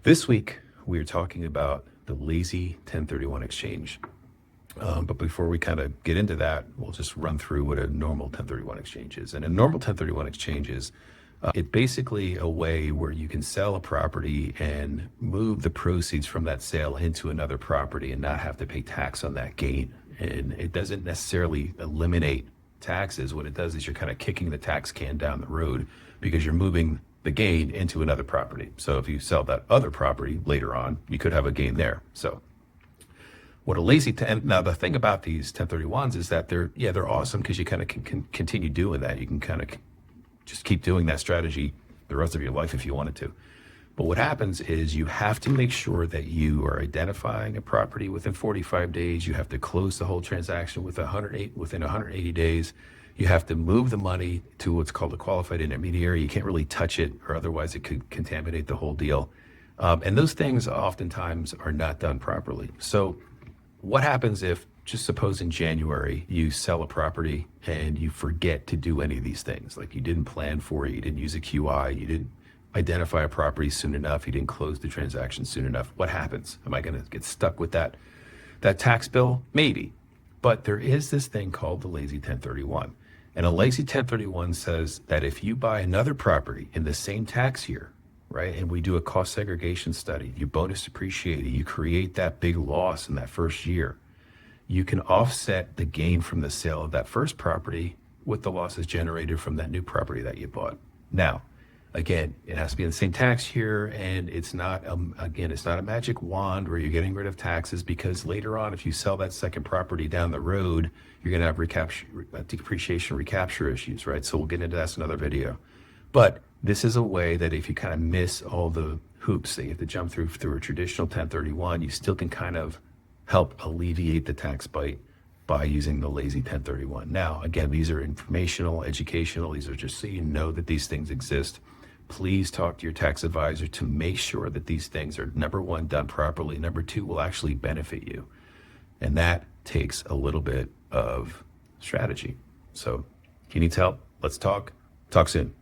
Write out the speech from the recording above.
This week, we are talking about the lazy 1031 exchange. But before we kind of get into that, we'll just run through what a normal 1031 exchange is. And a normal 1031 exchange is it's basically a way where you can sell a property and move the proceeds from that sale into another property and not have to pay tax on that gain. And it doesn't necessarily eliminate taxes. What it does is you're kind of kicking the tax can down the road because you're moving the gain into another property. So if you sell that other property later on, you could have a gain there. So what a now the thing about these 1031s is that they're awesome because you kind of can continue doing that. You can kind of just keep doing that strategy the rest of your life if you wanted to. But what happens is you have to make sure that you are identifying a property within 45 days. You have to close the whole transaction within 180 days. You have to move the money to what's called a qualified intermediary. You can't really touch it, or otherwise it could contaminate the whole deal. And those things oftentimes are not done properly. So what happens if, just suppose in January, you sell a property and you forget to do any of these things? Like you didn't plan for it, you didn't use a QI, you didn't identify a property soon enough, you didn't close the transaction soon enough. What happens? Am I going to get stuck with that tax bill? Maybe. But there is this thing called the lazy 1031. And a lazy 1031 says that if you buy another property in the same tax year, right, and we do a cost segregation study, you bonus depreciate it, you create that big loss in that first year, you can offset the gain from the sale of that first property with the losses generated from that new property that you bought. Now, again, it has to be in the same tax year, and it's not a magic wand where you're getting rid of taxes, because later on, if you sell that second property down the road, you're going to have depreciation recapture issues, right? So we'll get into that in another video. But this is a way that if you kind of miss all the hoops that you have to jump through a traditional 1031, you still can kind of help alleviate the tax bite by using the lazy 1031. Now, again, these are informational, educational. These are just so you know that these things exist. Please talk to your tax advisor to make sure that these things are, number one, done properly. Number two, will actually benefit you. And that takes a little bit of strategy. So if you need help, let's talk. Talk soon.